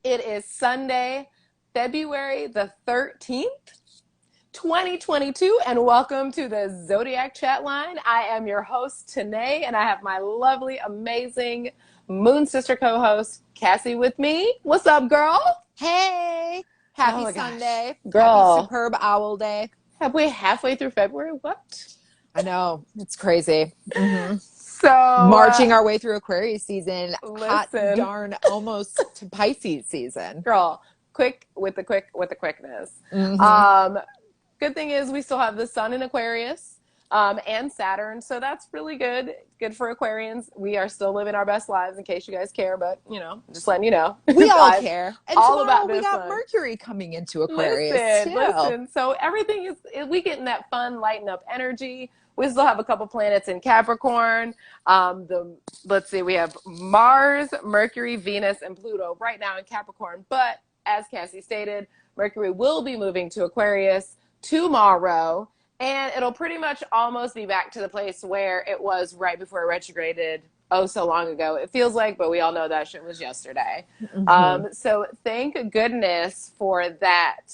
It is Sunday, February the 13th, 2022, and welcome to the Zodiac Chatline. I am your host, Tennah, and I have my lovely, amazing Moon Sister co-host, Cassie, with me. What's up, girl? Hey! Happy Sunday. Girl. Happy Superb Owl Day. Have we halfway through February? What? I know. It's crazy. Mm-hmm. So marching our way through Aquarius season. Listen. Hot darn almost to Pisces season. Girl, quick with the quickness. Mm-hmm. Good thing is we still have the sun in Aquarius and Saturn, so that's really good. Good for Aquarians. We are still living our best lives, in case you guys care, but, you know, just letting you know. We all care. And all tomorrow about we got one. Mercury coming into Aquarius, Listen. So everything is, we getting that fun, lighten up energy. We still have a couple planets in Capricorn. Let's see, we have Mars, Mercury, Venus, and Pluto right now in Capricorn. But as Cassie stated, Mercury will be moving to Aquarius tomorrow, and it'll pretty much almost be back to the place where it was right before it retrograded so long ago. It feels like, but we all know that shit was yesterday. Mm-hmm. So thank goodness for that,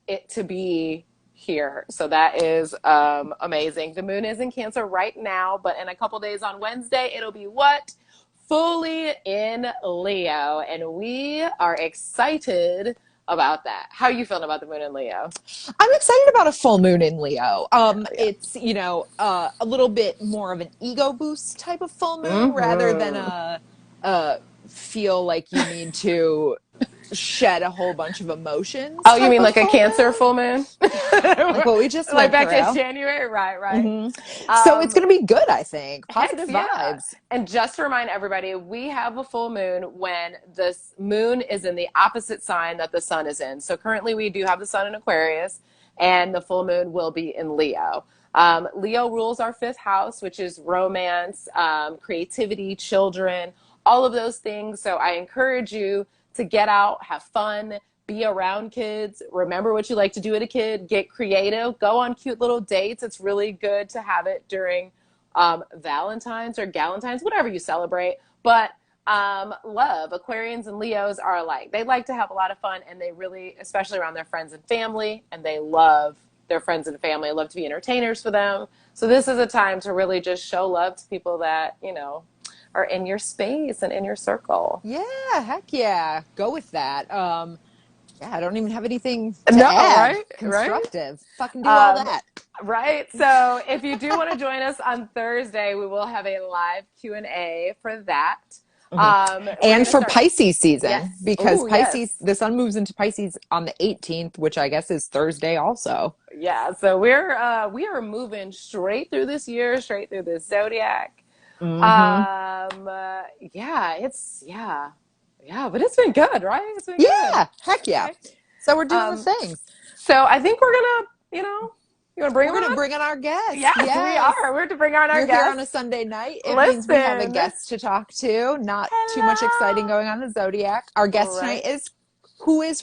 it to be here. So that is amazing. The moon is in Cancer right now, but in a couple days on Wednesday, it'll be what? Fully in Leo. And we are excited about that. How are you feeling about the moon in Leo? I'm excited about a full moon in Leo. It's, you know, a little bit more of an ego boost type of full moon rather than a feel like you need to shed a whole bunch of emotions. Oh, you mean like a Cancer full moon? Like what we just like went back through. in January, right. Mm-hmm. So it's going to be good, I think. Positive vibes. And just to remind everybody, we have a full moon when the moon is in the opposite sign that the sun is in. So currently we do have the sun in Aquarius, and the full moon will be in Leo. Leo rules our fifth house, which is romance, creativity, children, all of those things. So I encourage you to get out, have fun, be around kids, remember what you like to do as a kid, get creative, go on cute little dates. It's really good to have it during Valentine's or Galentine's, whatever you celebrate. But love, Aquarians and Leos are alike. They like to have a lot of fun, and they really, especially around their friends and family, and they love their friends and family, love to be entertainers for them. So this is a time to really just show love to people that, you know, are in your space and in your circle. Yeah, heck yeah. Go with that. Yeah, I don't even have anything to add. Right? Constructive. Right? Fucking do all that. Right. So if you do want to join us on Thursday, we will have a live Q&A for that. And for Pisces season, yes. because Pisces, the sun moves into Pisces on the 18th, which I guess is Thursday also. Yeah. So we are moving straight through this year, straight through this zodiac. Mm-hmm. But it's been good, right? It's been good. Heck yeah. Okay. So we're doing the things. So I think we're gonna, you want to bring We're gonna bring on our guests. Yes, we are. We're to bring on our You're guests. Here on a Sunday night. It means we have a guest to talk to. Not too much exciting going on in the Zodiac. Our guest tonight is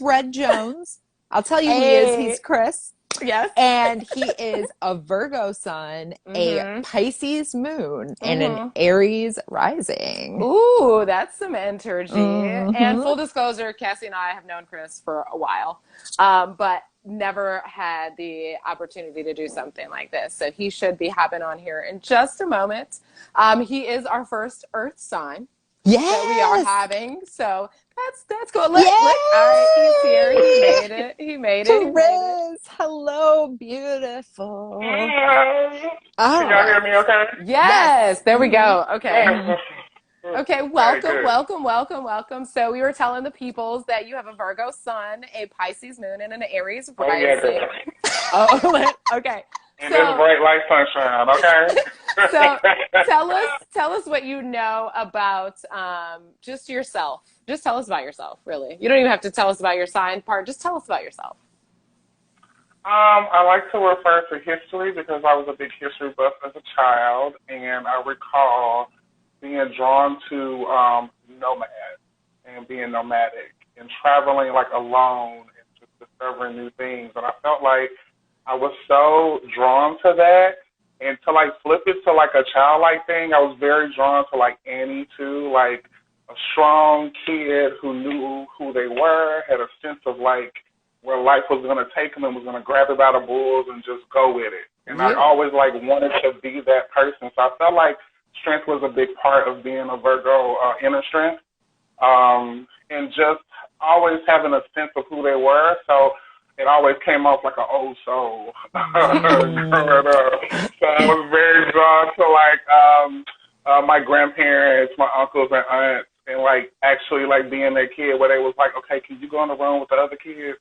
Red Jones. I'll tell you who he is. He's Kris. Yes. And he is a Virgo sun, a Pisces moon, and an Aries rising. Ooh, that's some energy. And full disclosure, Cassie and I have known Kris for a while, but never had the opportunity to do something like this. So he should be hopping on here in just a moment. He is our first Earth sign. Yes. That we are having. So that's cool. All right, he's here. He made it. Kris, hello, beautiful. Hey. Can y'all hear me okay? Yes. There we go. Okay. Okay, welcome. So we were telling the peoples that you have a Virgo sun, a Pisces moon, and an Aries rising. Okay. And there's bright light sunshine, okay? So tell us what you know about just yourself. Just tell us about yourself, really. You don't even have to tell us about your sign part. Just tell us about yourself. I like to refer to history because I was a big history buff as a child, and I recall being drawn to nomads and being nomadic and traveling like alone and just discovering new things. And I felt like I was so drawn to that, and to like flip it to like a childlike thing, I was very drawn to like Annie too, like a strong kid who knew who they were, had a sense of like where life was going to take them and was going to grab it by the balls and just go with it. And I always like wanted to be that person. So I felt like strength was a big part of being a Virgo, inner strength. And just always having a sense of who they were. So it always came off like an old soul growing up. So I was very drawn to like my grandparents, my uncles and aunts, and like actually like being that kid where they was like, okay, can you go in the room with the other kids?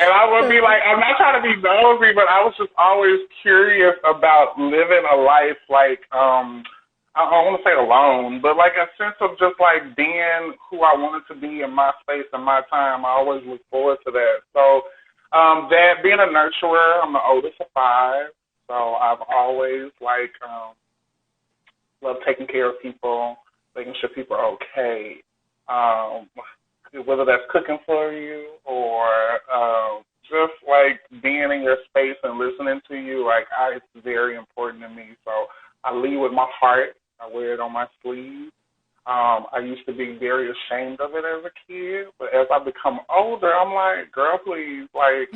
And I would be like, I'm not trying to be nosy, but I was just always curious about living a life like, I don't want to say alone, but like a sense of just like being who I wanted to be in my space and my time. I always look forward to that. So that being a nurturer, I'm the oldest of 5, so I've always like loved taking care of people, making sure people are okay. Whether that's cooking for you or just like being in your space and listening to you, like it's very important to me. So I lead with my heart. I wear it on my sleeve. I used to be very ashamed of it as a kid, but as I become older, I'm like, girl, please, like,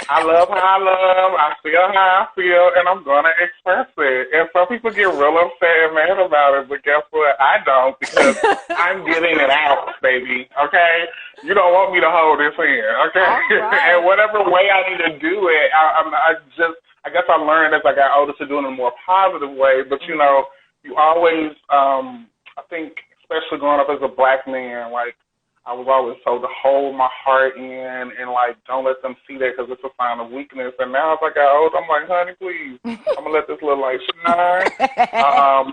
I love how I love, I feel how I feel, and I'm going to express it. And some people get real upset and mad about it, but guess what? I don't, because I'm getting it out, baby, okay? You don't want me to hold this in, okay? Right. And whatever way I need to do it, I guess I learned as I got older to do it in a more positive way, but, you know, you always, I think, especially growing up as a black man, like, I was always told to hold my heart in and, like, don't let them see that because it's a sign of weakness. And now as I got older, I'm like, honey, please, I'm going to let this little light shine.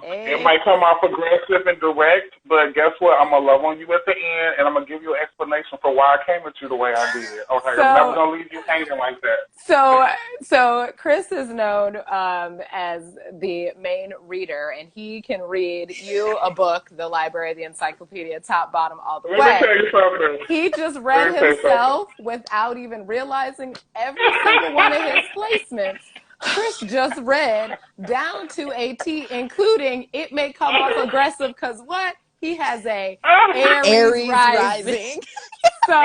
It might come off aggressive and direct, but guess what? I'm going to love on you at the end, and I'm going to give you an explanation for why I came at you the way I did. Okay, I'm never going to leave you hanging like that. So Kris is known as the main reader, and he can read you a book, the library, the encyclopedia, top, bottom, all the way. Let me tell you something. He just read himself without even realizing every single one of his placements. Kris just read down to a T, including it may come off aggressive because what? He has a Aries rising. So,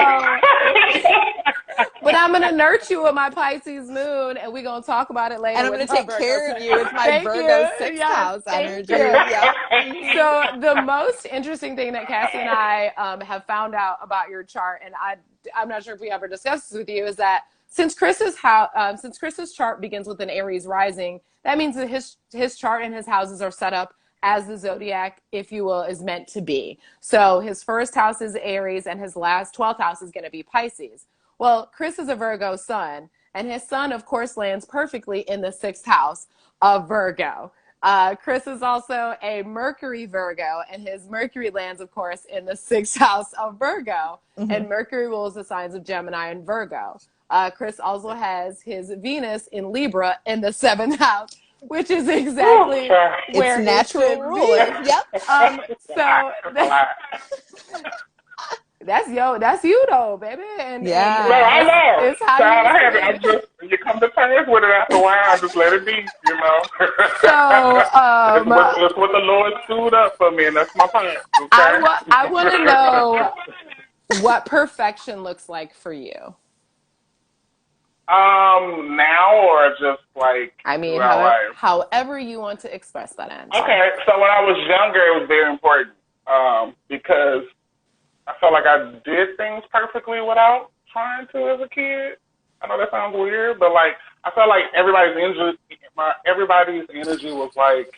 but I'm going to nurture you with my Pisces moon, and we're going to talk about it later. And I'm going to take care of you with my Virgo 6th house energy. Yep. So the most interesting thing that Cassie and I have found out about your chart, and I'm not sure if we ever discussed this with you, is that since Kris's chart begins with an Aries rising, that means that his chart and his houses are set up as the zodiac, if you will, is meant to be. So his first house is Aries, and his last 12th house is going to be Pisces. Well, Kris is a Virgo sun, and his sun, of course, lands perfectly in the 6th house of Virgo. Kris is also a Mercury Virgo, and his Mercury lands, of course, in the 6th house of Virgo. Mm-hmm. And Mercury rules the signs of Gemini and Virgo. Kris also has his Venus in Libra in the 7th house, which is exactly where it's natural ruler. Yep. That's you though, baby. And yeah, I know. It's how you come to terms with it after a while. Just let it be, you know. So it's what the Lord screwed up for me, and that's my point. Okay? I want to know what perfection looks like for you. Now or just like however you want to express that answer. Okay, so when I was younger, it was very important because I felt like I did things perfectly without trying to as a kid. I know that sounds weird, but like I felt like everybody's energy was like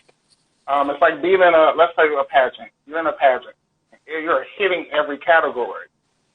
it's like being in let's say a pageant. You're in a pageant. You're hitting every category.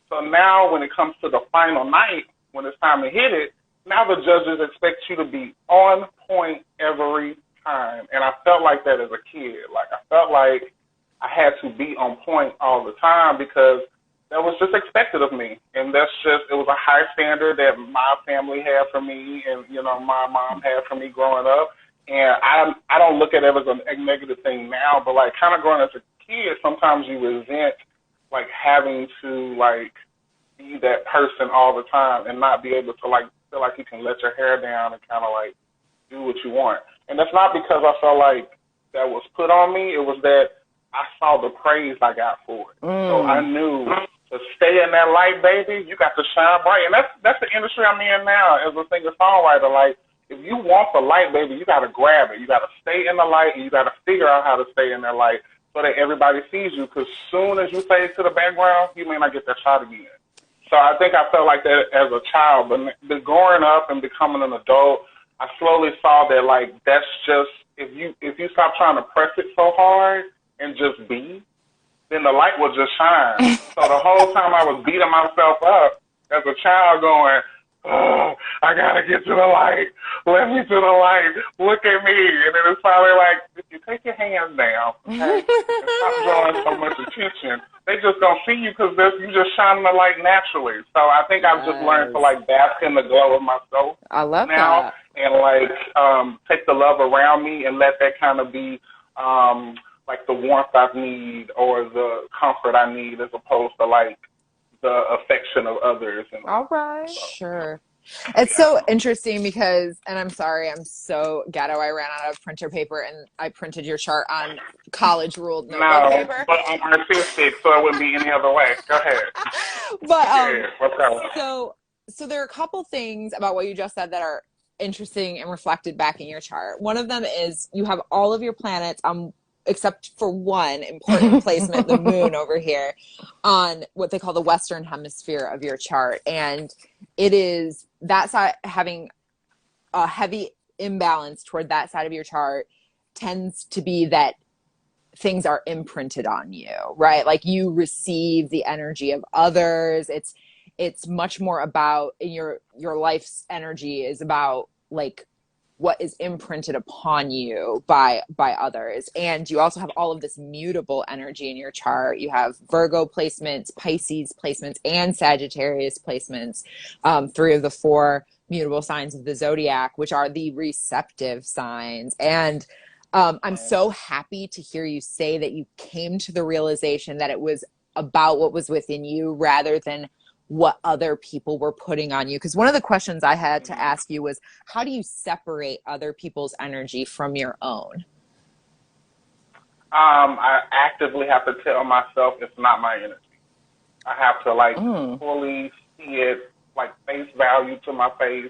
So now when it comes to the final night, when it's time to hit it, now the judges expect you to be on point every time. And I felt like that as a kid. Like I felt like I had to be on point all the time because that was just expected of me. And it was a high standard that my family had for me and, you know, my mom had for me growing up. And I don't look at it as a negative thing now, but like kind of growing as a kid, sometimes you resent like having to like be that person all the time and not be able to like feel like you can let your hair down and kind of like do what you want. And that's not because I felt like that was put on me. It was that I saw the praise I got for it. So I knew to stay in that light, baby, you got to shine bright. And that's the industry I'm in now as a singer-songwriter. Like, if you want the light, baby, you got to grab it. You got to stay in the light, and you got to figure out how to stay in that light so that everybody sees you. Because soon as you fade to the background, you may not get that shot again. So I think I felt like that as a child. But growing up and becoming an adult, I slowly saw that, like, that's just, if you stop trying to press it so hard and just be, then the light will just shine. So the whole time I was beating myself up as a child going, oh, I got to get to the light. Let me to the light. Look at me. And then it's finally like, if you take your hands down, okay, and stop drawing so much attention, they just don't see you because you just shining the light naturally. So I think I've just learned to, like, bask in the glow of myself. I love now, that. And, like, take the love around me and let that kind of be, like, the warmth I need or the comfort I need as opposed to, like, the affection of others. And all right. Sure. It's so interesting because, and I'm sorry, I'm so ghetto. I ran out of printer paper and I printed your chart on college ruled notebook paper. But I'm artistic, so it wouldn't be any other way. Go ahead. But so there are a couple things about what you just said that are interesting and reflected back in your chart. One of them is you have all of your planets except for one important placement, the moon over here, on what they call the Western hemisphere of your chart. And it is that side having a heavy imbalance toward that side of your chart tends to be that things are imprinted on you, right? Like you receive the energy of others. It's much more about your life's energy is about like what is imprinted upon you by others. And you also have all of this mutable energy in your chart. You have Virgo placements, Pisces placements, and Sagittarius placements, 3 of the 4 mutable signs of the zodiac, which are the receptive signs. And I'm so happy to hear you say that you came to the realization that it was about what was within you rather than what other people were putting on you. Because one of the questions I had to ask you was, how do you separate other people's energy from your own? I actively have to tell myself it's not my energy. I have to, like, fully see it, like, face value to my face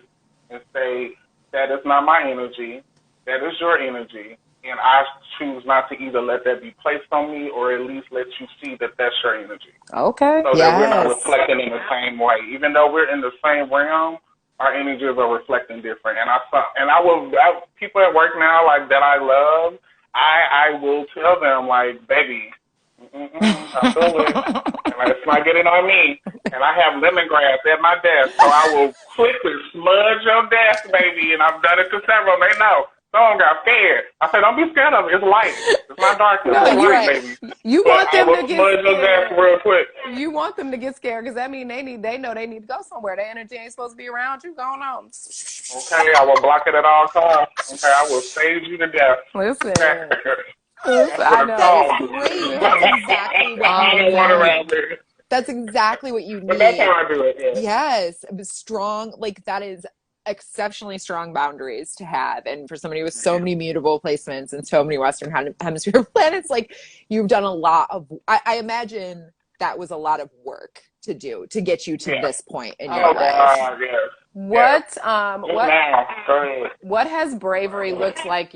and say, that is not my energy. That is your energy. And I choose not to either let that be placed on me or at least let you see that that's your energy. Okay. So that we're not reflecting in the same way. Even though we're in the same realm, our energies are reflecting different. And people at work now, like, that I love, I will tell them, like, baby, I feel it. And it's not getting on me. And I have lemongrass at my desk, so I will quickly smudge your desk, baby. And I've done it to several. They know. Someone got scared. I said, don't be scared of it. It's light. It's not dark. It's light, baby. You want them to get scared real quick. You want them to get scared because that means they know they need to go somewhere. Their energy ain't supposed to be around you. Going on. Okay, I will block it at all costs. Okay, I will save you to death. Listen. I know. That's exactly what you need. But that's how I do it. Yeah. Yes, strong. Like that is exceptionally strong boundaries to have, and for somebody with so many mutable placements and so many Western Hemisphere planets, like you've done a lot of. I imagine that was a lot of work to do to get you to this point in your life. What has bravery looked like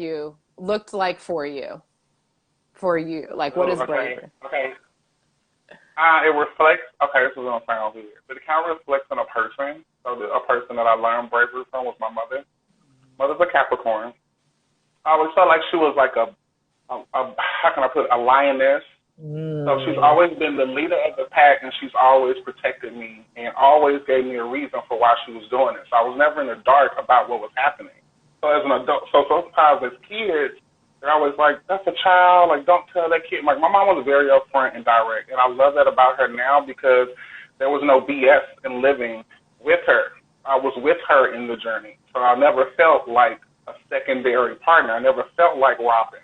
for you? For you, like what is bravery? Okay. It reflects. Okay, this is gonna sound weird, but it kind of reflects on a person. So a person that I learned bravery from was my mother. Mother's a Capricorn. I always felt like she was like a how can I put it, a lioness. So she's always been the leader of the pack, and she's always protected me and always gave me a reason for why she was doing it. So I was never in the dark about what was happening. So as an adult, so sometimes as kids, they're always like, that's a child, like don't tell that kid. Like my mom was very upfront and direct, and I love that about her now because there was no BS in living with her. I was with her in the journey. So I never felt like a secondary partner. I never felt like Robin.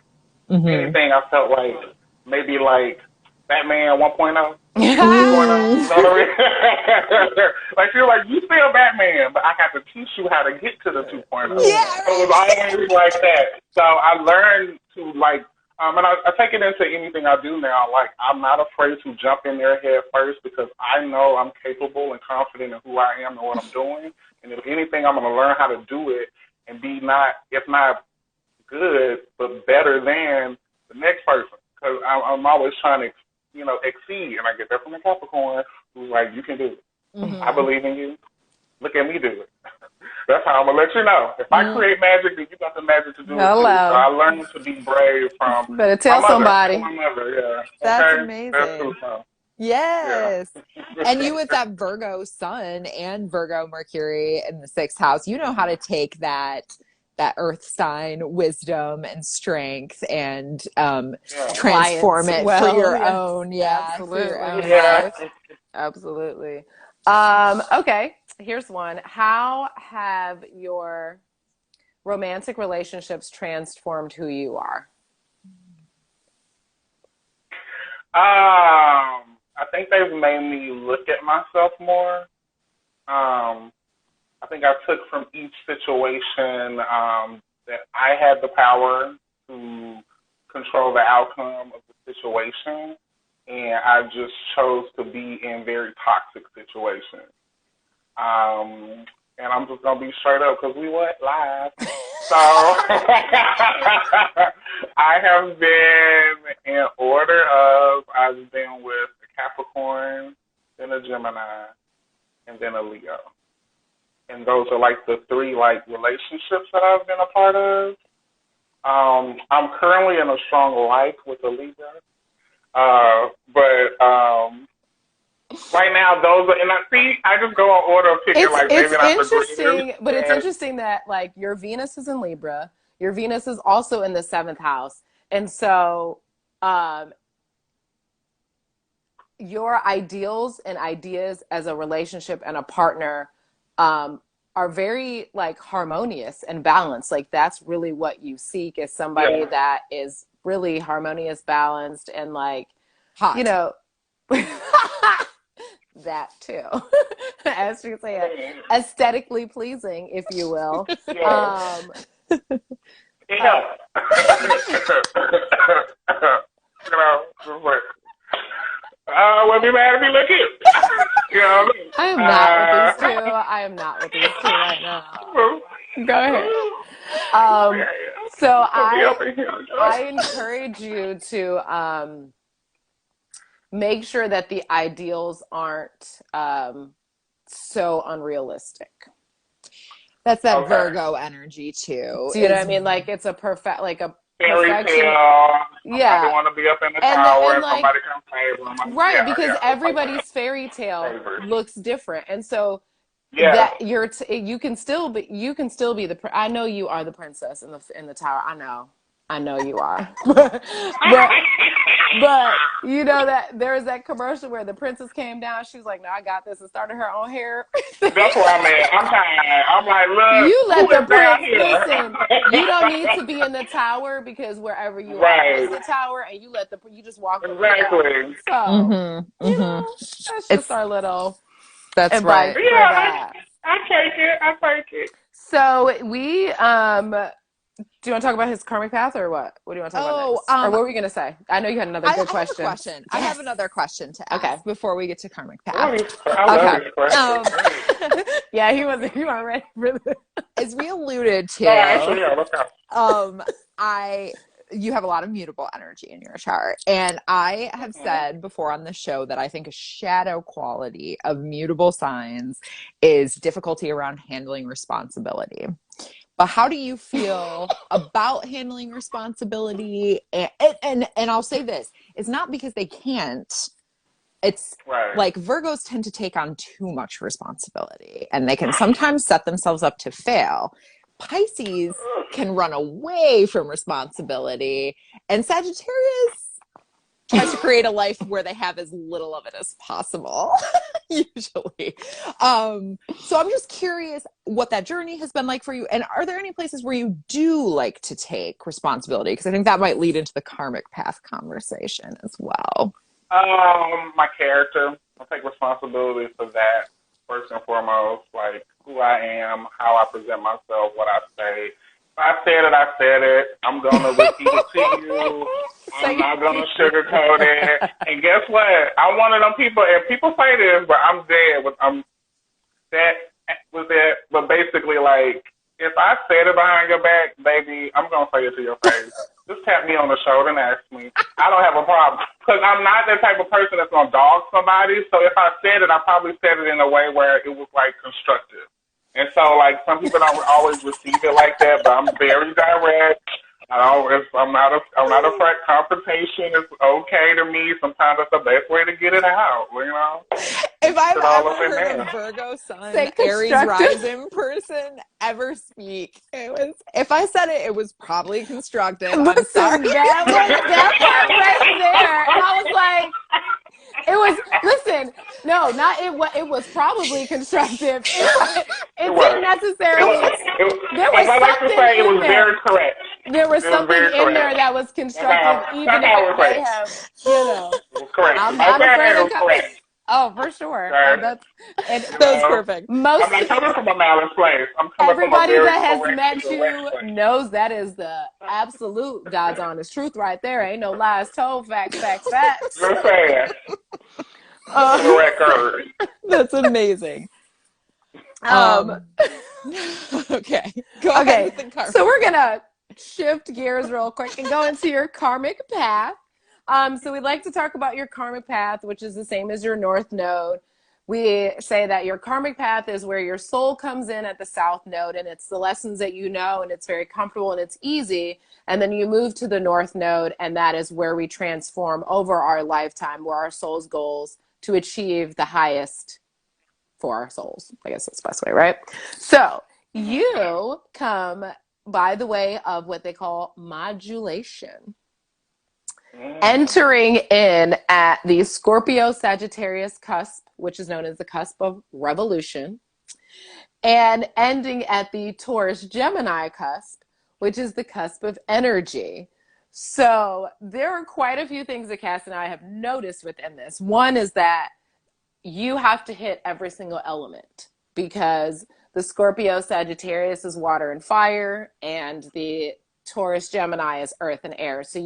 Anything, I felt like maybe like Batman 1.0. Like you're like, you still Batman, but I have to teach you how to get to the 2.0. Yeah, so it was always like that. So I learned to like And I take it into anything I do now. Like, I'm not afraid to jump in there head first because I know I'm capable and confident in who I am and what I'm doing. And if anything, I'm going to learn how to do it and be not, if not good, but better than the next person. Because I'm always trying to, exceed. And I get that from a Capricorn who's like, you can do it. Mm-hmm. I believe in you. Look at me do it. That's how I'm going to let you know. If I create magic, then you got the magic to do it too. So I learned to be brave from Better tell somebody. My mother, yeah. That's amazing. That's true, so. Yes. Yeah. And you with that Virgo sun and Virgo Mercury in the 6th house, you know how to take that earth sign wisdom and strength and transform it for your own. Yeah. Absolutely. For your own life. Absolutely. Okay. Here's one. How have your romantic relationships transformed who you are? I think they've made me look at myself more. I think I took from each situation that I had the power to control the outcome of the situation, and I just chose to be in very toxic situations. And I'm just going to be straight up because we went live. So I have been in order of, I've been with a Capricorn, then a Gemini, and then a Leo. And those are like the 3 relationships that I've been a part of. I'm currently in a strong like with a Leo. But right now, those are, and I just go in order of picking, maybe not interesting, but it's interesting that, your Venus is in Libra, your Venus is also in the 7th house, and so, your ideals and ideas as a relationship and a partner, are very, harmonious and balanced. That's really what you seek, is somebody that is really harmonious, balanced, and, hot. That too, as you say, aesthetically pleasing, if you will. Yeah. Wouldn't be mad if you look cute. I am not with these two. I am not with these two right now. Go ahead. So I encourage you to make sure that the ideals aren't so unrealistic. That's that Virgo energy too. Do you know what I mean? It's a perfection. Fairy tale. Yeah. I want to be up in the tower and somebody come save them. Right, because everybody's fairy tale looks different, and so that you can still be the. I know you are the princess in the tower. I know you are. But you know that there was that commercial where the princess came down. She was like, "No, I got this," and started her own hair. That's where I'm at. I'm tired. I'm like, look. You let the prince listen. You don't need to be in the tower because wherever you are is the tower, and you just walk. Exactly. So that's just our little. That's advice. Right. Yeah, I take it. So we do you want to talk about his karmic path or what? What do you want to talk about next? Or what were you going to say? I know you had another good question. Yes. I have another question to ask before we get to karmic path. I love this question. Yeah, you weren't ready for this. As we alluded to, let's go. You have a lot of mutable energy in your chart. And I have said before on the show that I think a shadow quality of mutable signs is difficulty around handling responsibility. But how do you feel about handling responsibility? And I'll say this, it's not because they can't. It's like Virgos tend to take on too much responsibility and they can sometimes set themselves up to fail. Pisces can run away from responsibility, and Sagittarius tries to create a life where they have as little of it as possible, usually. So I'm just curious what that journey has been like for you, and are there any places where you do like to take responsibility? Because I think that might lead into the karmic path conversation as well. My character. I take responsibility for that first and foremost, like who I am, how I present myself, what I say. I said it, I said it. I'm going to repeat it to you. I'm not going to sugarcoat it. And guess what? I'm one of them people, and people say this, but I'm dead. That was it. But basically, like, if I said it behind your back, baby, I'm going to say it to your face. Just tap me on the shoulder and ask me. I don't have a problem. Because I'm not that type of person that's going to dog somebody. So if I said it, I probably said it in a way where it was, like, constructive. And so, like, some people don't always receive it like that, but I'm very direct. I'm not afraid. Confrontation is okay to me. Sometimes that's the best way to get it out, you know? If I've ever heard a Virgo sun, Aries rising person ever speak, if I said it, it was probably constructive. I'm sorry. That part right there. I was like, it was probably constructive. It didn't necessarily. There was something it was very correct. There was something in there that was constructive, even if it may have, correct. I'm not afraid of correct. Oh, for sure. That's perfect. I'm not coming from a malice place. I'm coming everybody from a that has very met you place. knows that is the absolute God's honest truth right there. Ain't no lies told. Facts. Just saying. Record. That's amazing. Okay. Go ahead with the karmic. So we're gonna shift gears real quick and go into your karmic path. So we'd like to talk about your karmic path, which is the same as your north node. We say that your karmic path is where your soul comes in at the south node, and it's the lessons that you know, and it's very comfortable and it's easy. And then you move to the north node, and that is where we transform over our lifetime, where our soul's goals to achieve the highest for our souls. I guess that's the best way, right? So you come by the way of what they call modulation. Entering in at the Scorpio-Sagittarius cusp, which is known as the cusp of revolution, and ending at the Taurus-Gemini cusp, which is the cusp of energy. So there are quite a few things that Cass and I have noticed within this. One is that you have to hit every single element, because the Scorpio-Sagittarius is water and fire, and the Taurus-Gemini is earth and air. So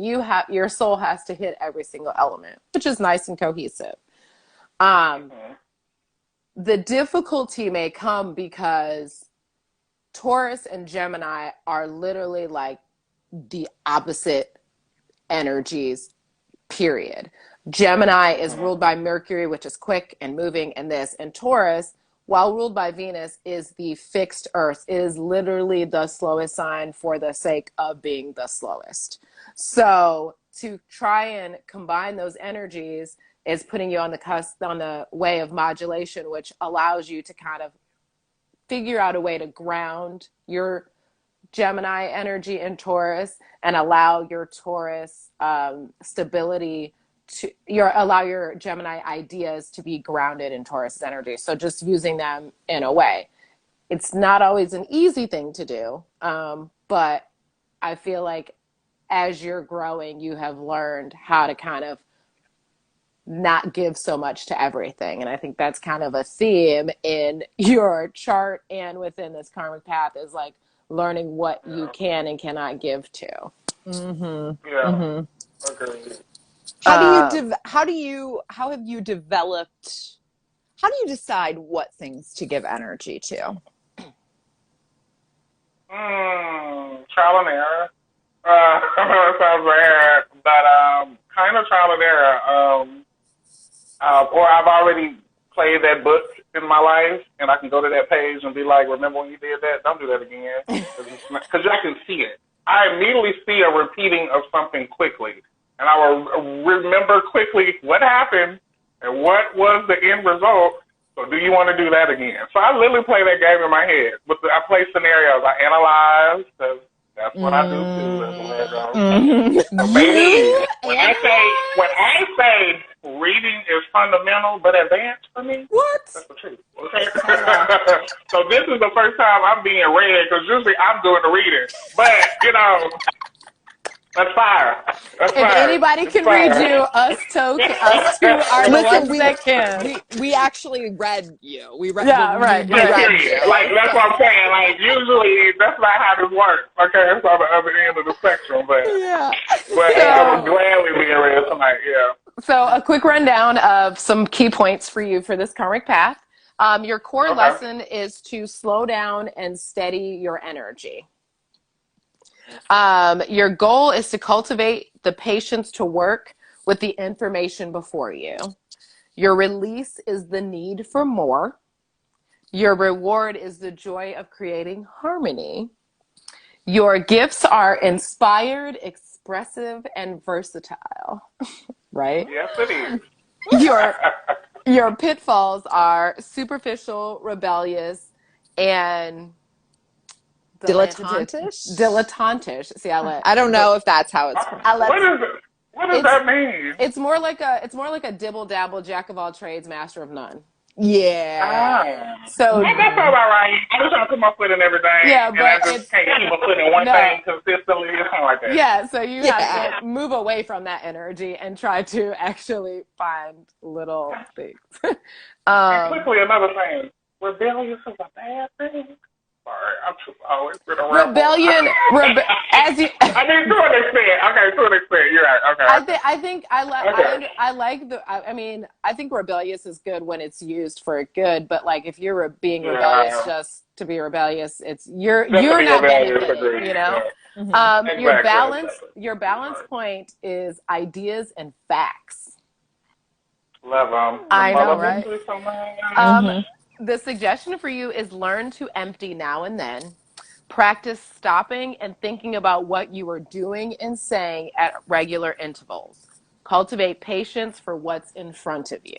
your soul has to hit every single element, which is nice and cohesive. The difficulty may come because Taurus and Gemini are literally like the opposite energies, period. Gemini is ruled by Mercury, which is quick and moving and this, and Taurus, while ruled by Venus, is the fixed earth, is literally the slowest sign for the sake of being the slowest. So to try and combine those energies is putting you on the cusp, on the way of modulation, which allows you to kind of figure out a way to ground your Gemini energy in Taurus and allow your Taurus stability to allow your Gemini ideas to be grounded in Taurus energy. So just using them in a way. It's not always an easy thing to do, but I feel like as you're growing, you have learned how to kind of not give so much to everything. And I think that's kind of a theme in your chart and within this karmic path, is like learning what you can and cannot give to. Mm-hmm. Yeah. Mm-hmm. Okay. How do you decide what things to give energy to? Trial and error. It sounds bad, but kind of trial and error. Or I've already played that book in my life, and I can go to that page and be like, remember when you did that? Don't do that again. Because I can see it. I immediately see a repeating of something quickly. And I will remember quickly what happened and what was the end result. So do you want to do that again? So I literally play that game in my head. But I play scenarios. I analyze, because that's what I do too. So maybe when I say reading is fundamental but advanced for me, that's the truth. Okay. So this is the first time I'm being read, because usually I'm doing the reading. But That's fire. That's If fire. anybody It's can fire. read you, us two are the Listen, ones that can. we actually read you. We read. Yeah, right, We right. read Period. you. Like, that's what I'm saying. Like, usually, that's not how this works. Okay, it's on the other end of the spectrum. But Yeah. I would gladly be read tonight, yeah. So a quick rundown of some key points for you for this karmic path. Your core lesson is to slow down and steady your energy. Your goal is to cultivate the patience to work with the information before you. Your release is the need for more. Your reward is the joy of creating harmony. Your gifts are inspired, expressive, and versatile. Right? Yes, it is. Your pitfalls are superficial, rebellious, and dilettantish. See, I don't know if that's how it's pronounced. What does that mean? It's more like a dibble dabble, jack of all trades, master of none. Yeah. So that's all right. I just trying to put my foot in everything. Yeah, and but I just can't keep my foot in one thing consistently. It's kind of like that. Yeah, so you have to move away from that energy and try to actually find little things. And quickly, another thing. Rebellious is a bad thing. Sorry, I've just always been a rebel. Rebellion, as you. I mean, to an extent. Okay, to an extent, you're right. Okay. I think rebellious is good when it's used for good, but like if you're being rebellious just to be rebellious, you're not benefiting, you know. Yeah. Your balance point is ideas and facts. Love them. I know, right? The suggestion for you is learn to empty now and then. Practice stopping and thinking about what you are doing and saying at regular intervals. Cultivate patience for what's in front of you.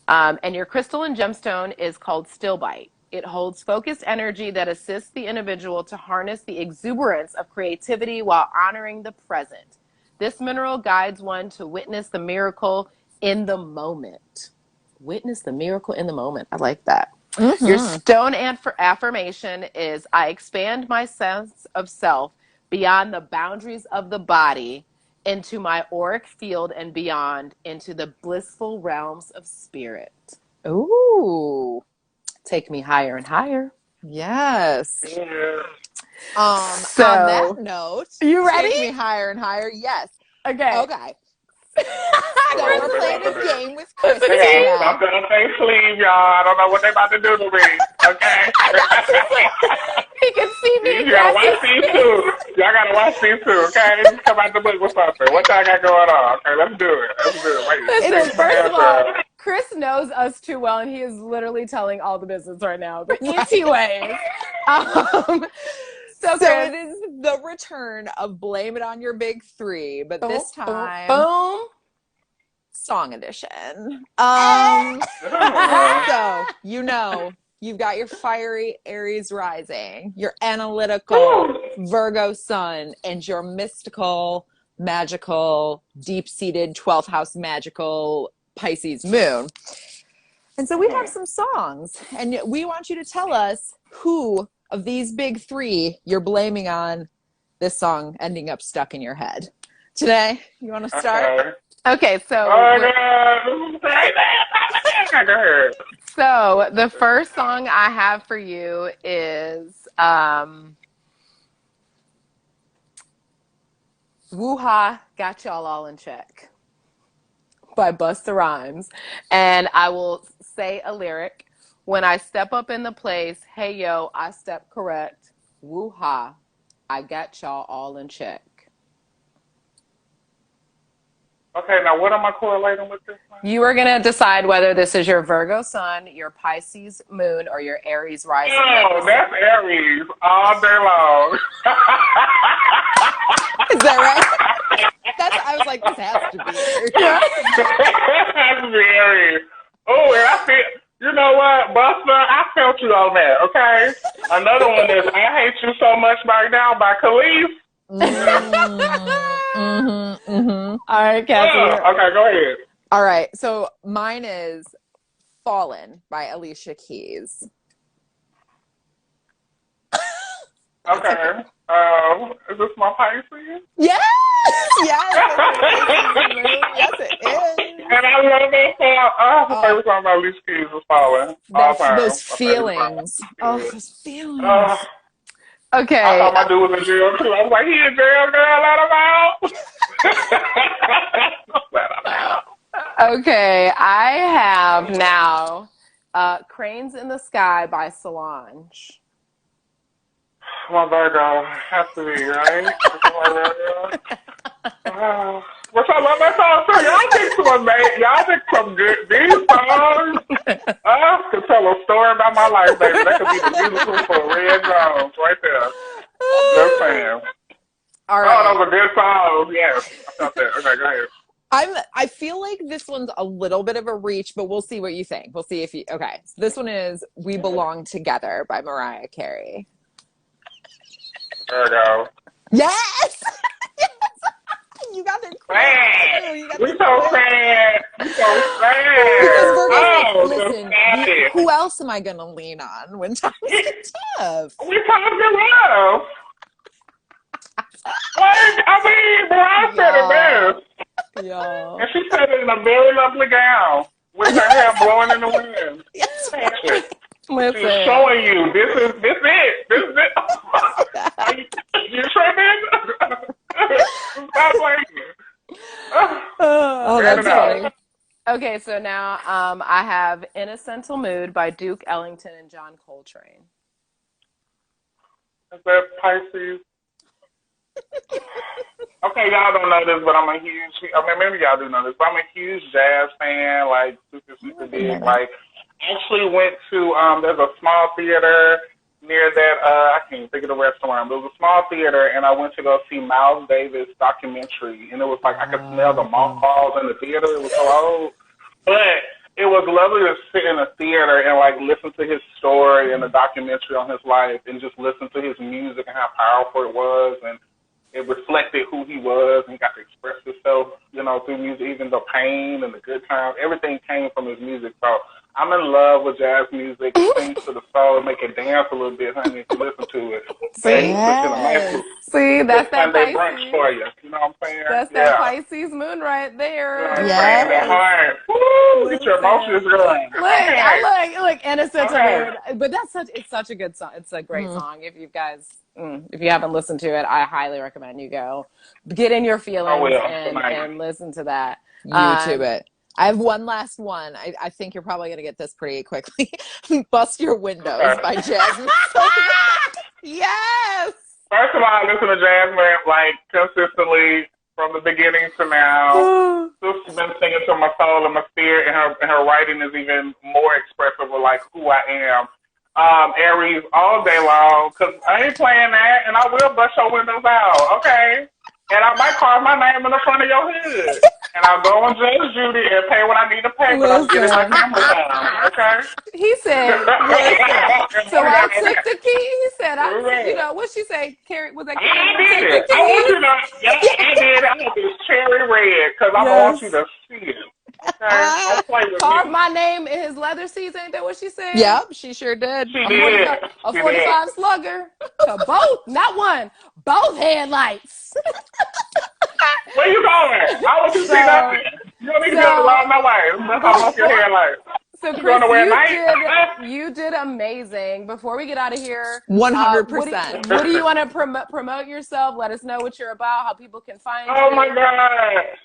And your crystal and gemstone is called Stillbite. It holds focused energy that assists the individual to harness the exuberance of creativity while honoring the present. This mineral guides one to witness the miracle in the moment. Witness the miracle in the moment. I like that. Mm-hmm. Your stone affirmation is, I expand my sense of self beyond the boundaries of the body into my auric field and beyond into the blissful realms of spirit. Ooh. Take me higher and higher. Yes. Yeah. On that note, you ready? Take me higher and higher. Yes. Okay. So we're playing a game with Kris. I'm gonna say sleeve, y'all. I don't know what they about to do to me. Okay. He can see me. You gotta watch these too. Y'all gotta watch these too. Okay. Come out the book with something. What y'all got going on? Okay, let's do it. Wait. First of all, Kris knows us too well, and he is literally telling all the business right now. The ET ways. So it is the return of Blame It On Your Big Three, but this time, boom, song edition. So, you've got your fiery Aries rising, your analytical Virgo sun, and your mystical, magical, deep-seated 12th house magical Pisces moon. And so we have some songs, and we want you to tell us who of these big three you're blaming on this song ending up stuck in your head. Today, you want to start? Okay, so so the first song I have for you is Woo-Ha, Got Y'all All in Check by Busta Rhymes. And I will say a lyric. When I step up in the place, hey yo, I step correct. Woo-ha, I got y'all all in check. Okay, now what am I correlating with this one? You are going to decide whether this is your Virgo sun, your Pisces moon, or your Aries rising. Oh, that's Aries all day long. Is that right? I was like, this has to be Aries. It has to be Aries. Oh, and I feel... You know what, Buster? I felt you on that, okay? Another one is I Hate You So Much Right Now by Khalif. All right, Cassie. Okay, go ahead. All right, so mine is Fallen by Alicia Keys. Okay. Is this my Pisces? Yes! Yes, it is. And I love that song. Oh, the favorite song by Alicia Keys is Falling. All time. Those feelings. Oh, those feelings. Okay. I thought my dude was in jail too. I was like, he in jail, girl, let him out. Okay, I have now Cranes in the Sky by Solange. My Virgo has to be, right? Which I love that song too. Y'all think some amazing, y'all think some good, these songs, I could tell a story about my life, baby. That could be the beautiful for Red Jones right there. Just saying. All right. Oh, those are good songs. Yes. I felt that. Okay, go ahead. I feel like this one's a little bit of a reach, but we'll see what you think. We'll see if you, okay. So this one is We Belong Together by Mariah Carey. Virgo. Yes! Yes! You got it. We so sad. We so sad. Because Virgo, Oh, listen, who else am I going to lean on when times get tough? We talking love. Like, I mean, Mariah said it best. Yeah. And she said it in a very lovely gown with her hair blowing in the wind. Yes. Listen. She's showing you, this is it. You tripping? Stop playing. Oh, that's funny. Okay, so now I have In a Sensual Mood by Duke Ellington and John Coltrane. Is that Pisces? Okay, y'all don't know this, but I'm a huge, I mean, maybe y'all do know this, but I'm a huge jazz fan, like, super big. Like, actually went to, there's a small theater near that, I can't even think of the restaurant, but it was a small theater, and I went to go see Miles Davis' documentary, and it was like, I could smell the mothballs in the theater, it was so old, but it was lovely to sit in a theater and, like, listen to his story and the documentary on his life, and just listen to his music and how powerful it was, and it reflected who he was, and he got to express himself, you know, through music, even the pain and the good times. Everything came from his music. So I'm in love with jazz music. It sings to the soul, make it dance a little bit, honey, if you listen to it. See, that's that Sunday Pisces. brunch for you. You know what I'm saying? That's that Pisces moon right there. Yeah. That heart. Woo, get your emotions going. Look, innocent mood. But it's such a good song. It's a great song. If you guys, if you haven't listened to it, I highly recommend you go get in your feelings and listen to that. YouTube it. I have one last one. I think you're probably going to get this pretty quickly. Bust Your Windows by Jasmine. Yes! First of all, I listen to Jasmine, like, consistently from the beginning to now. Just been singing to my soul and my spirit, and her writing is even more expressive of, like, who I am. Aries all day long, because I ain't playing that, and I will bust your windows out, okay? And I might carve my name in the front of your hood. And I'll go on Judge Judy and pay what I need to pay, but I'll get it my camera time, okay? He said, so I took the key. He said, you know, what'd she say? Carey, was that Carey? I did it. I want you to, I did. I want this cherry red, because I want you to see it. Okay? Don't play with Carved me. my name in his leather seats. Ain't that what she said? Yep, she sure did. She did. A 45 slugger to both, not one, both headlights. Where you going? I want you to see nothing. You don't need to go along my way. That's how much your hair like. So, Kris, you did amazing. Before we get out of here, 100%. What do you want to promote yourself? Let us know what you're about, how people can find you. Oh, my God.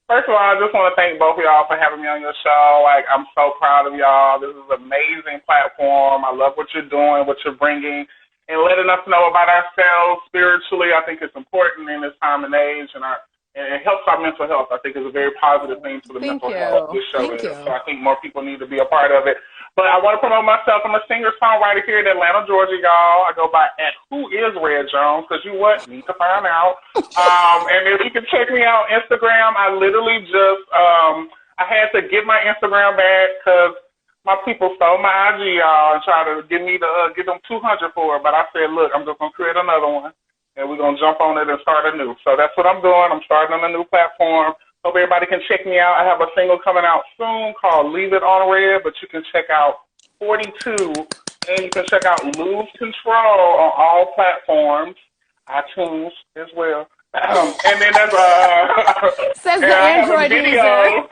First of all, I just want to thank both of y'all for having me on your show. Like, I'm so proud of y'all. This is an amazing platform. I love what you're doing, what you're bringing, and letting us know about ourselves spiritually. I think it's important in this time and age, and it helps our mental health. I think it's a very positive thing for the mental health. This show is. So I think more people need to be a part of it. But I want to promote myself. I'm a singer-songwriter here in Atlanta, Georgia, y'all. I go by Who Is Red Jones, because you what? Need to find out. And if you can check me out on Instagram, I literally just, I had to get my Instagram back because my people stole my IG, y'all, and try to get me to get them 200 for it. But I said, look, I'm just going to create another one, and we're going to jump on it and start anew. So that's what I'm doing. I'm starting on a new platform. Hope everybody can check me out. I have a single coming out soon called Leave It on Red, but you can check out 42 And you can check out Lose Control on all platforms, iTunes as well. And then there's says and the I have a Android video. user.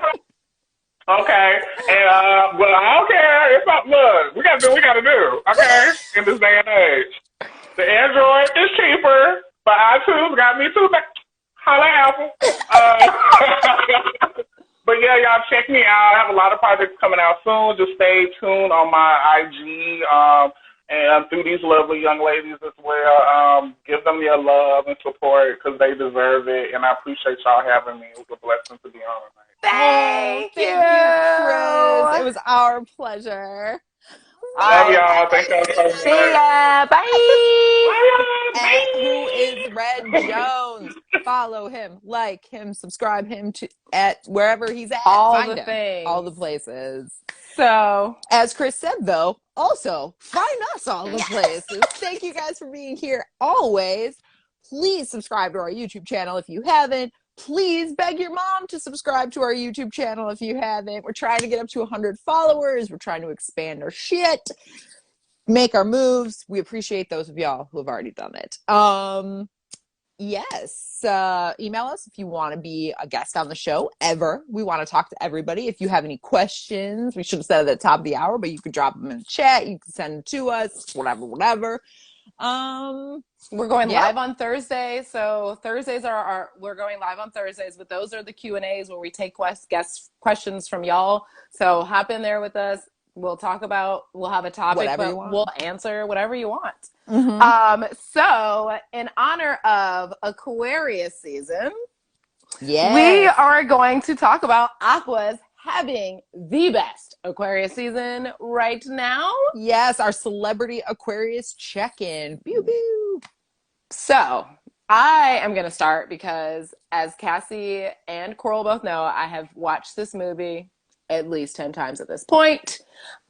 Okay, and well, I don't care. It's not look. We gotta do what we gotta do. Okay, in this day and age, the Android is cheaper, but iTunes got me too. Holla Apple. But yeah, y'all check me out. I have a lot of projects coming out soon. Just stay tuned on my IG and through these lovely young ladies as well. Give them your love and support because they deserve it. And I appreciate y'all having me. It was a blessing to be on tonight. Thank you, Kris. It was our pleasure. Love y'all. Thank y'all so much. See ya. Bye. And who is Red Jones? Follow him, like him, subscribe him to at wherever he's at. All find the him. things. All the places. So, as Kris said, though, also find us all the places. Thank you guys for being here always. Please subscribe to our YouTube channel if you haven't. Please beg your mom to subscribe to our YouTube channel if you haven't. We're trying to get up to 100 followers. We're trying to expand our shit, make our moves. We appreciate those of y'all who have already done it. Yes, email us if you want to be a guest on the show ever. We want to talk to everybody. If you have any questions, we should have said at the top of the hour, but you can drop them in the chat. You can send them to us, whatever. we're going live on Thursday. So Thursdays we're going live on Thursdays, but those are the Q&As where we take guest questions from y'all. So hop in there with us. We'll talk about, we'll have a topic, but we'll answer whatever you want. Mm-hmm. So in honor of Aquarius season, we are going to talk about Aquas having the best Aquarius season right now. Yes, our celebrity Aquarius check-in. Pew, pew. So I am going to start because as Cassie and Coral both know, I have watched this movie at least 10 times at this point.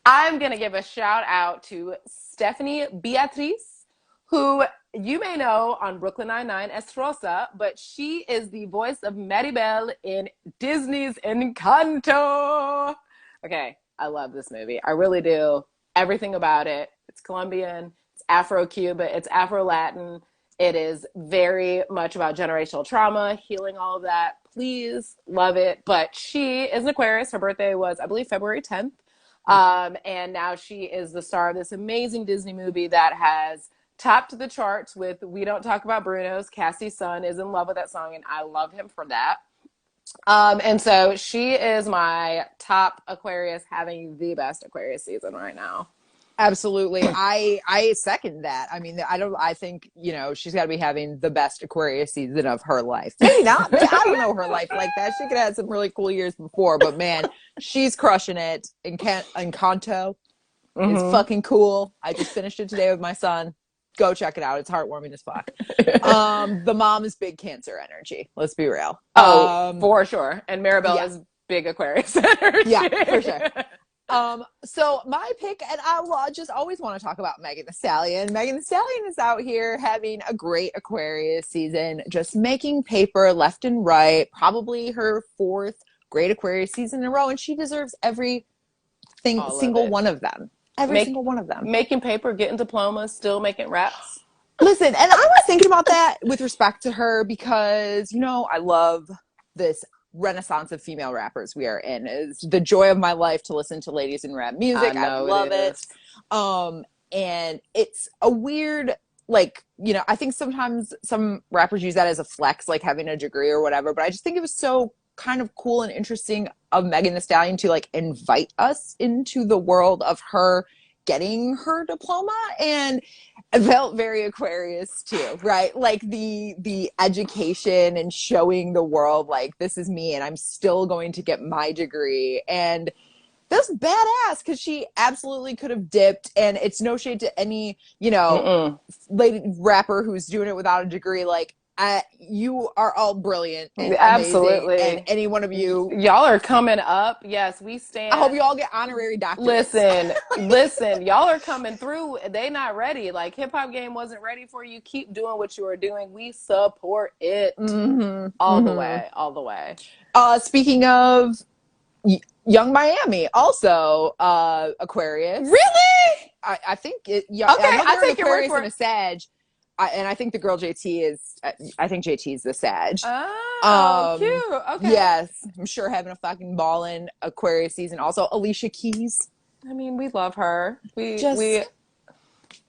I'm going to give a shout out to Stephanie Beatriz, who you may know on Brooklyn Nine-Nine as Rosa, but she is the voice of Maribel in Disney's Encanto. Okay, I love this movie. I really do. Everything about it. It's Colombian, it's Afro-Cuban, it's Afro-Latin. It is very much about generational trauma, healing all of that. Please, love it. But she is an Aquarius. Her birthday was, I believe, February 10th. And now she is the star of this amazing Disney movie that has topped the charts with We Don't Talk About Bruno's. Cassie's son is in love with that song, and I love him for that. And so she is my top Aquarius having the best Aquarius season right now. Absolutely. I second that. I mean, I think, she's got to be having the best Aquarius season of her life. Maybe not. I don't know her life like that. She could have had some really cool years before, but man, she's crushing it. Encanto is fucking cool. I just finished it today with my son. Go check it out. It's heartwarming as fuck. The mom is big Cancer energy. Let's be real. For sure. And Maribel is big Aquarius energy. Yeah, for sure. So my pick, and I will just always want to talk about Megan Thee Stallion. Megan Thee Stallion is out here having a great Aquarius season, just making paper left and right, probably her 4th great Aquarius season in a row, and she deserves every single one of them. Single one of them. Making paper, getting diplomas, still making raps. Listen, and I was thinking about that with respect to her because, I love this renaissance of female rappers we are in. It's the joy of my life to listen to ladies in rap music. I love it. And it's a weird, I think sometimes some rappers use that as a flex, like having a degree or whatever, but I just think it was so kind of cool and interesting of Megan Thee Stallion to invite us into the world of her getting her diploma, and it felt very Aquarius too, right? The education and showing the world this is me and I'm still going to get my degree. And that's badass because she absolutely could have dipped, and it's no shade to any, lady rapper who's doing it without a degree. You are all brilliant and absolutely amazing, and any one of y'all are coming up. Yes, we stand. I hope you all get honorary doctorates. Listen, y'all are coming through. They not ready. Hip hop game wasn't ready for you. Keep doing what you are doing. We support it all the way. Speaking of Young Miami, also Aquarius. Really? I think it. Okay, I know I'll they're an take your word Aquarius for and a it. Sag, and I think the girl JT is. I think JT is the Sag. Oh, cute. Okay. Yes, I'm sure having a fucking ball in Aquarius season. Also, Alicia Keys, I mean, we love her. We just you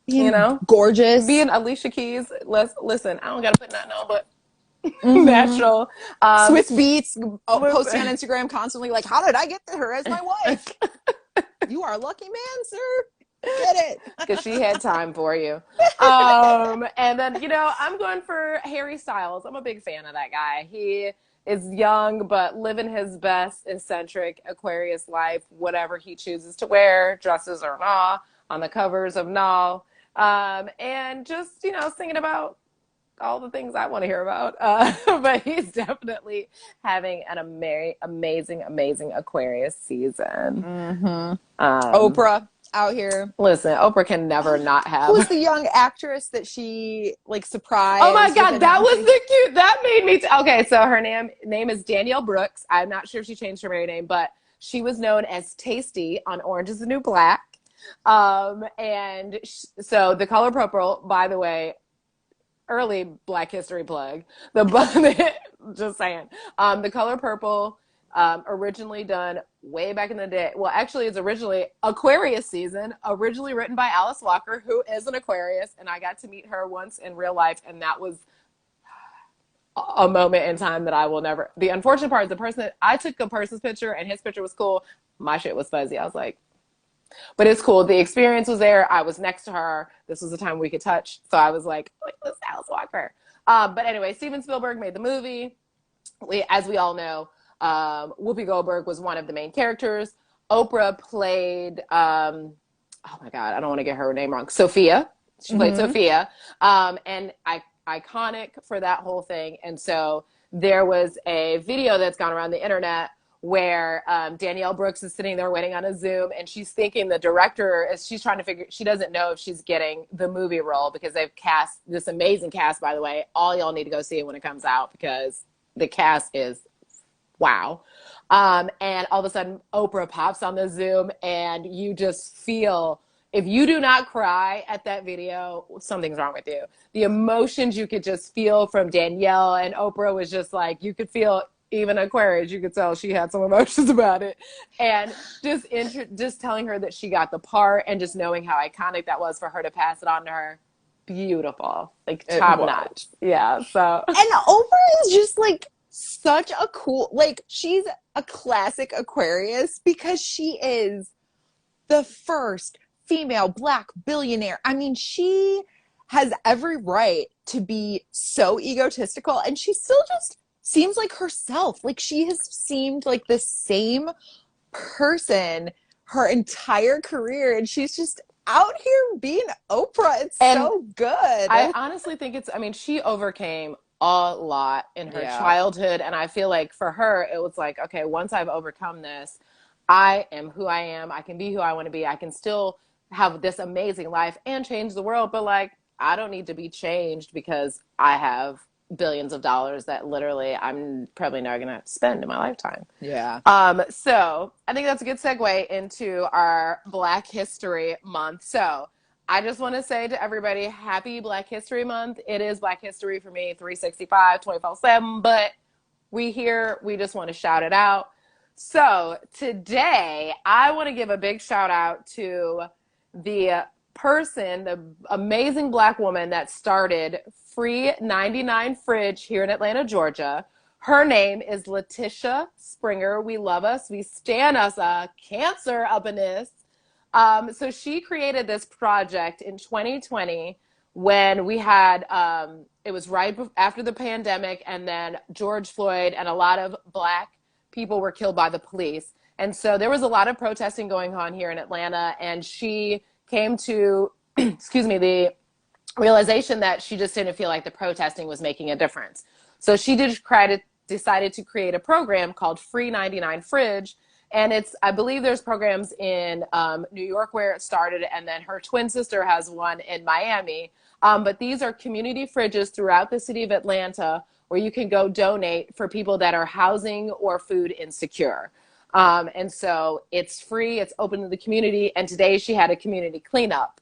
being know, gorgeous. being Alicia Keys. Let's listen. I don't gotta put nothing on, but Mm-hmm. natural. Swiss Beats posting on Listen. Instagram constantly, like, how did I get her as my wife? You are a lucky man, sir. Get it. Because she had time for you. And then, I'm going for Harry Styles. I'm a big fan of that guy. He is young, but living his best eccentric Aquarius life, whatever he chooses to wear, dresses or not, on the covers of Null. And just, singing about all the things I want to hear about. But he's definitely having an amazing, amazing Aquarius season. Mm-hmm. Oprah out here. Listen, Oprah can never not have. Who's the young actress that she surprised? Oh my God, that was the cute. That made me. Okay, so her name is Danielle Brooks. I'm not sure if she changed her married name, but she was known as Tasty on Orange Is the New Black. So the color purple, by the way, early Black History plug. Just saying. The color purple, originally done way back in the day. Well, actually, it's originally Aquarius season, originally written by Alice Walker, who is an Aquarius, and I got to meet her once in real life, and that was a moment in time that I will never. The unfortunate part is I took a person's picture, and his picture was cool. My shit was fuzzy. I was like, but it's cool. The experience was there. I was next to her. This was the time we could touch. So I was like, look at this Alice Walker. But anyway, Steven Spielberg made the movie. As we all know, Whoopi Goldberg was one of the main characters. Oprah played, oh my God, I don't want to get her name wrong, Sophia. She played Sophia. And iconic for that whole thing. And so there was a video that's gone around the internet where Danielle Brooks is sitting there waiting on a Zoom, and she's thinking the director she's trying to figure, she doesn't know if she's getting the movie role because they've cast this amazing cast, by the way. All y'all need to go see it when it comes out because the cast is wow. And all of a sudden Oprah pops on the Zoom, and you just feel, if you do not cry at that video, something's wrong with you. The emotions you could just feel from Danielle, and Oprah was just like, you could feel, even Aquarius, you could tell she had some emotions about it. And just telling her that she got the part, and just knowing how iconic that was for her to pass it on to her. Beautiful. Like top notch. Yeah. So. And Oprah is just such a cool, she's a classic Aquarius because she is the first female Black billionaire. I mean, she has every right to be so egotistical, and she still just seems like herself. She has seemed like the same person her entire career, and she's just out here being Oprah. It's so good. I honestly think she overcame a lot in her childhood, and I feel like for her it was like, okay, once I've overcome this, I am who I am. I can be who I want to be. I can still have this amazing life and change the world, but I don't need to be changed because I have billions of dollars that literally I'm probably never going to spend in my lifetime. Yeah. So I think that's a good segue into our Black History Month. So I just want to say to everybody, happy Black History Month. It is Black History for me, 365, 24/7, but we just want to shout it out. So today I want to give a big shout out to the amazing Black woman that started Free 99 Fridge here in Atlanta, Georgia. Her name is Letitia Springer. We love us. We stan us a Cancer up in this. So she created this project in 2020 when we had, it was right after the pandemic, and then George Floyd and a lot of Black people were killed by the police. And so there was a lot of protesting going on here in Atlanta, and she came to, the realization that she just didn't feel like the protesting was making a difference. So she decided to create a program called Free 99 Fridge. And I believe there's programs in New York where it started, and then her twin sister has one in Miami. But these are community fridges throughout the city of Atlanta where you can go donate for people that are housing or food insecure. And so it's free, it's open to the community. And today she had a community cleanup.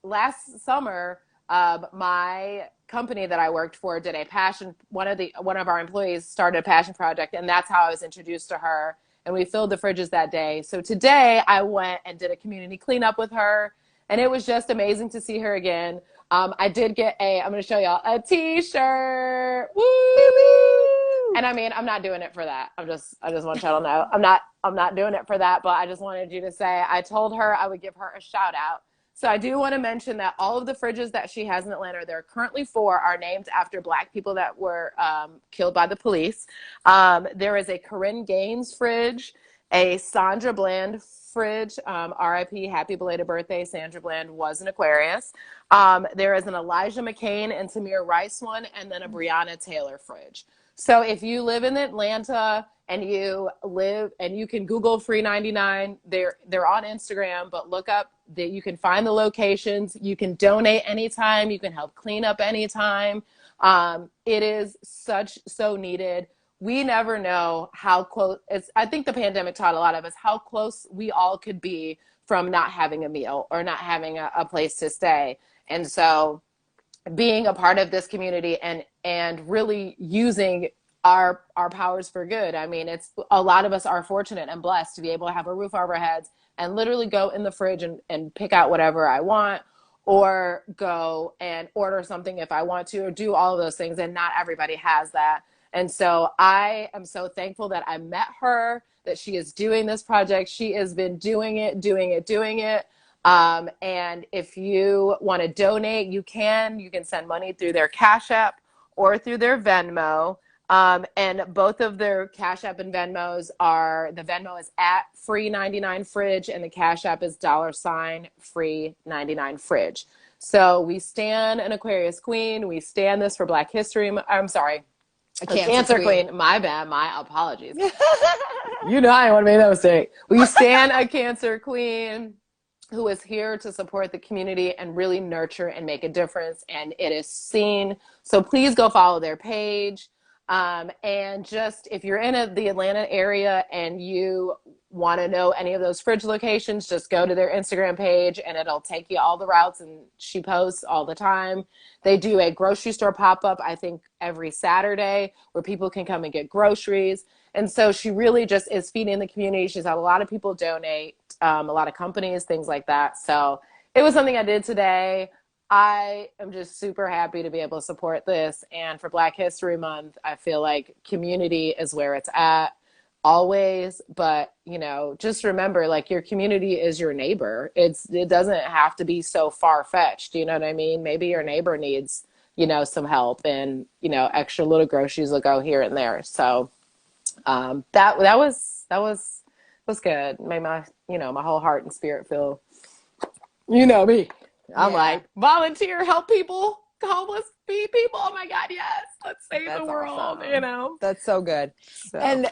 Last summer, my company that I worked for did a passion. One of our employees started a passion project, and that's how I was introduced to her. And we filled the fridges that day. So today I went and did a community cleanup with her, and it was just amazing to see her again. I did get I'm going to show y'all a t-shirt. Woo! And I mean, I'm not doing it for that. I just want y'all to know I'm not doing it for that, but I just wanted you to say, I told her I would give her a shout out. So I do want to mention that all of the fridges that she has in Atlanta, there are currently 4, are named after Black people that were killed by the police. There is a Corinne Gaines fridge, a Sandra Bland fridge, RIP, happy belated birthday. Sandra Bland was an Aquarius. There is an Elijah McCain and Tamir Rice one, and then a Breonna Taylor fridge. So if you live in Atlanta and you can Google Free 99, they're on Instagram, but look up that you can find the locations. You can donate anytime. You can help clean up anytime. It is so needed. We never know how close I think the pandemic taught a lot of us how close we all could be from not having a meal or not having a place to stay. And so being a part of this community and really using our powers for good. I mean, it's a lot of us are fortunate and blessed to be able to have a roof over our heads and literally go in the fridge and pick out whatever I want, or go and order something if I want to, or do all of those things. And not everybody has that. And so I am so thankful that I met her, that she is doing this project. She has been doing it. And if you want to donate, you can send money through their Cash App or through their Venmo. And both of their Cash App and Venmos the Venmo is at Free 99 Fridge, and the Cash App is $Free 99 Fridge. So we stand an Aquarius Queen. We stand this for Black History. I'm sorry. A Cancer Queen. My bad. My apologies. I didn't want to make that mistake. We stand a Cancer Queen who is here to support the community and really nurture and make a difference. And it is seen. So please go follow their page. And just if you're in the Atlanta area and you want to know any of those fridge locations, just go to their Instagram page and it'll take you all the routes, and she posts all the time. They do a grocery store pop-up, I think every Saturday, where people can come and get groceries. And so she really just is feeding the community. She's had a lot of people donate, a lot of companies, things like that. So it was something I did today. I am just super happy to be able to support this. And for Black History Month, I feel like community is where it's at always. But, just remember, like, your community is your neighbor. It doesn't have to be so far-fetched. You know what I mean? Maybe your neighbor needs, some help, and, extra little groceries will go here and there. So that was good. Made my, my whole heart and spirit feel, me. I'm like, volunteer, help people, homeless, feed people. Oh my God, yes. Let's save the world, awesome. That's so good. So. And,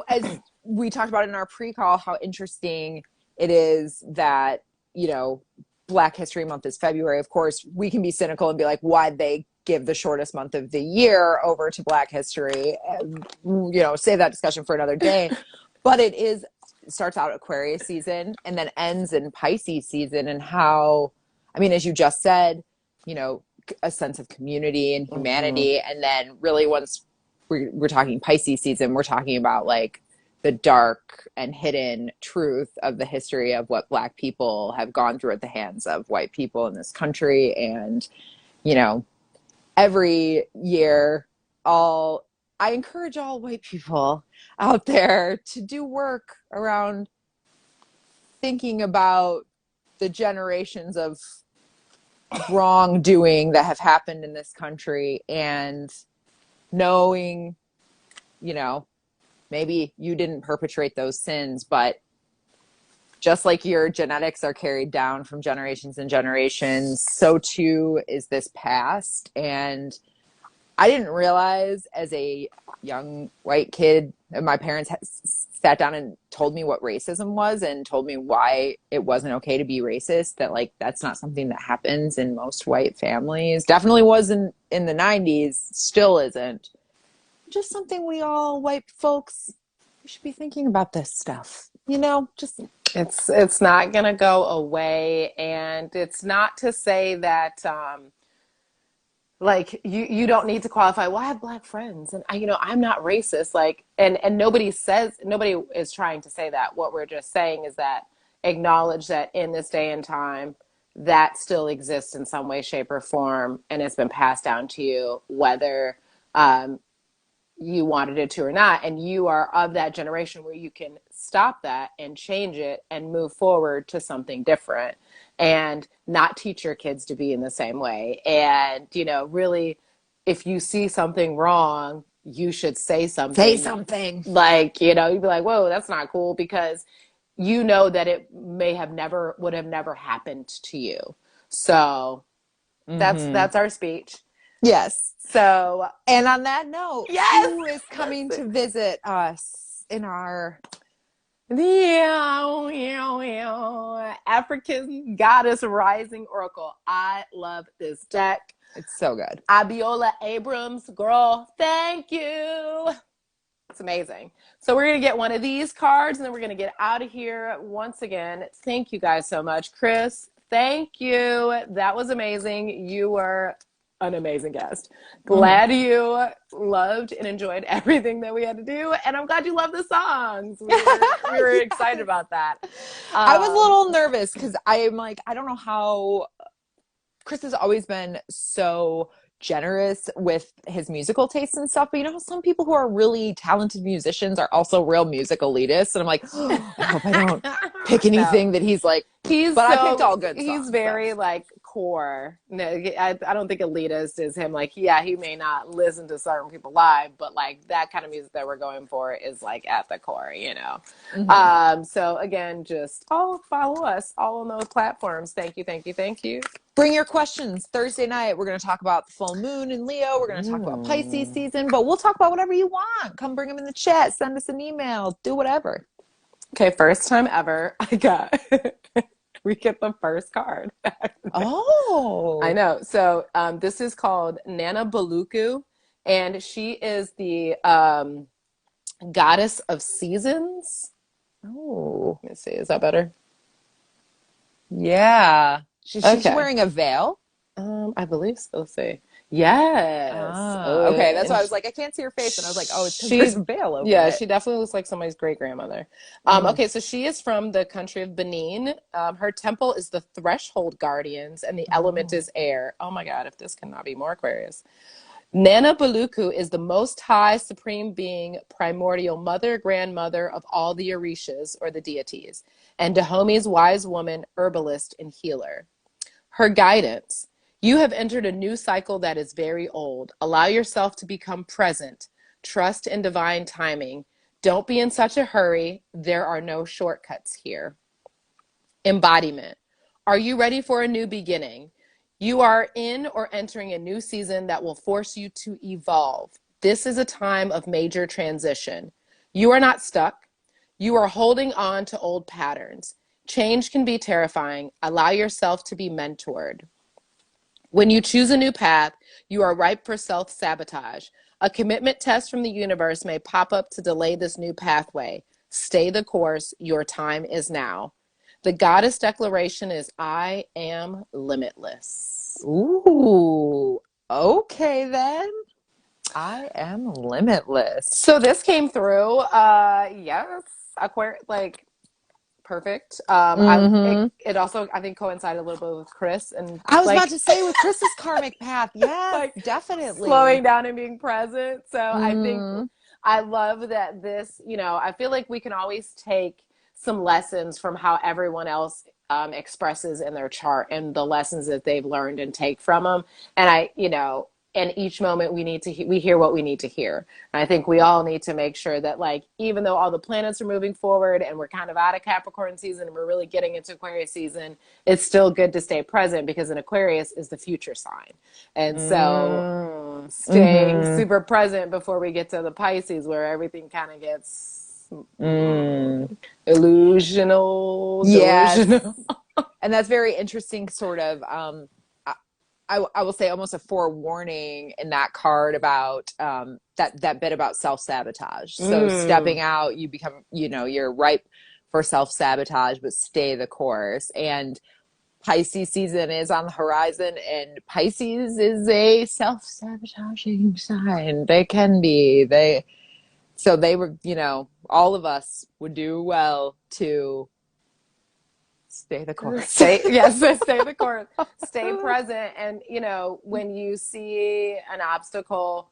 as we talked about in our pre-call, how interesting it is that, Black History Month is February. Of course, we can be cynical and be like, why'd they give the shortest month of the year over to Black history? Save that discussion for another day. But it starts out Aquarius season and then ends in Pisces season, and how, as you just said, a sense of community and humanity. Mm-hmm. And then really once we're talking Pisces season, we're talking about like the dark and hidden truth of the history of what Black people have gone through at the hands of white people in this country. And, every year, I encourage all white people out there to do work around thinking about the generations of wrongdoing that have happened in this country, and knowing, maybe you didn't perpetrate those sins, but just like your genetics are carried down from generations and generations, so too is this past. And I didn't realize as a young white kid, my parents sat down and told me what racism was and told me why it wasn't okay to be racist, that like that's not something that happens in most white families. Definitely wasn't in the 90s, still isn't. Just something we all white folks we should be thinking about this stuff. Just It's not gonna go away, and it's not to say that like you don't need to qualify. Well, I have black friends, and I'm not racist. Like, and nobody is trying to say that. What we're just saying is that acknowledge that in this day and time, that still exists in some way, shape, or form, and it's been passed down to you, whether you wanted it to or not, and you are of that generation where you can stop that and change it and move forward to something different, and not teach your kids to be in the same way. And really, if you see something wrong, you should say something. say something. Like, you'd be like, whoa, that's not cool, because that it would have never happened to you. So that's our speech. Yes. So, and on that note, yes, who is coming to visit us in our African Goddess Rising Oracle? I love this deck. It's so good. Abiola Abrams, girl, thank you. It's amazing. So we're going to get one of these cards, and then we're going to get out of here. Once again, thank you guys so much. Kris, thank you. That was amazing. You were an amazing guest. Glad you loved and enjoyed everything that we had to do, and I'm glad you loved the songs. We were Yes. excited about that. I was a little nervous because I'm like, I don't know how. Kris has always been so generous with his musical tastes and stuff, but some people who are really talented musicians are also real music elitists, and I'm like, I hope I don't pick anything that he's like. I picked all good songs. He's very like core. No, I don't think elitist is him. Like, yeah, he may not listen to certain people live, but like that kind of music that we're going for is like at the core, So again, just follow us all on those platforms. Thank you. Bring your questions. Thursday night, we're going to talk about the full moon in Leo. We're going to talk about Pisces season, but we'll talk about whatever you want. Come bring them in the chat. Send us an email. Do whatever. Okay, first time ever, we get the first card. Oh. I know. So this is called Nana Baluku, and she is the goddess of seasons. Oh. Let me see. Is that better? Yeah. She's wearing a veil? I believe so. Let's see. Yes. Okay, that's why I was like, I can't see her face, and I was like, it's because there's a veil over it. She definitely looks like somebody's great grandmother. Okay, so she is from the country of Benin. Her temple is the Threshold Guardians, and the element is air. Oh my God, if this cannot be more Aquarius. Nana Baluku is the most high supreme being, primordial mother, grandmother of all the Orishas, or the deities, and Dahome's wise woman, herbalist, and healer. Her guidance: you have entered a new cycle that is very old. Allow yourself to become present. Trust in divine timing. Don't be in such a hurry. There are no shortcuts here. Embodiment: are you ready for a new beginning? You are in or entering a new season that will force you to evolve. This is a time of major transition. You are not stuck. You are holding on to old patterns. Change can be terrifying. Allow yourself to be mentored. When you choose a new path, you are ripe for self-sabotage. A commitment test from the universe may pop up to delay this new pathway. Stay the course. Your time is now. The goddess declaration is, I am limitless. Ooh, okay then. I am limitless. So this came through. Yes, Aquarius, like, perfect. It also, I think, coincided a little bit with Kris, and I was about to say with Kris's karmic path. Yes, like, definitely slowing down and being present. So I think I love that this. I feel like we can always take some lessons from how everyone else expresses in their chart, and the lessons that they've learned, and take from them. And and each moment we hear what we need to hear. And I think we all need to make sure that, like, even though all the planets are moving forward and we're kind of out of Capricorn season and we're really getting into Aquarius season, it's still good to stay present, because an Aquarius is the future sign. And so staying super present before we get to the Pisces, where everything kind of gets illusional. Yes. And that's very interesting, sort of. I will say almost a forewarning in that card about that bit about self-sabotage. So stepping out, you become, you're ripe for self-sabotage, but stay the course. And Pisces season is on the horizon, and Pisces is a self-sabotaging sign. They can be. So they were, all of us would do well to stay the course. Stay the course. Stay present. And, when you see an obstacle,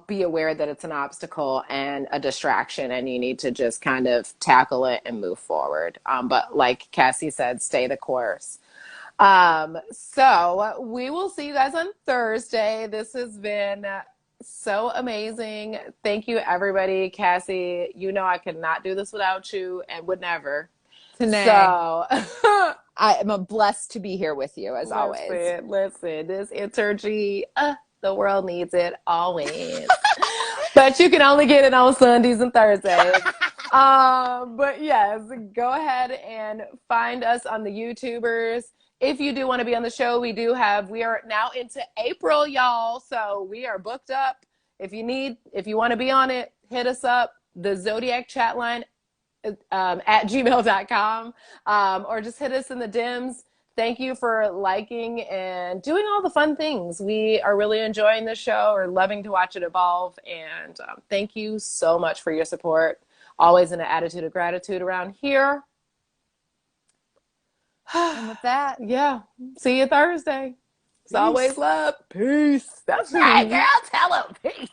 be aware that it's an obstacle and a distraction, and you need to just kind of tackle it and move forward. But like Cassie said, stay the course. So we will see you guys on Thursday. This has been so amazing. Thank you, everybody. Cassie, I could not do this without you and would never. Tennah. So I am blessed to be here with you as always. Listen, this energy, the world needs it always. But you can only get it on Sundays and Thursdays. But yes, go ahead and find us on the YouTubers. If you do want to be on the show, we are now into April, y'all. So we are booked up. If you want to be on it, hit us up. The Zodiac Chatline at gmail.com, or just hit us in the DMs. Thank you for liking and doing all the fun things. We are really enjoying the show. We're loving to watch it evolve. And thank you so much for your support. Always in an attitude of gratitude around here. And with that, see you Thursday. It's always love. Peace. That's right, girl. Tell them. Peace.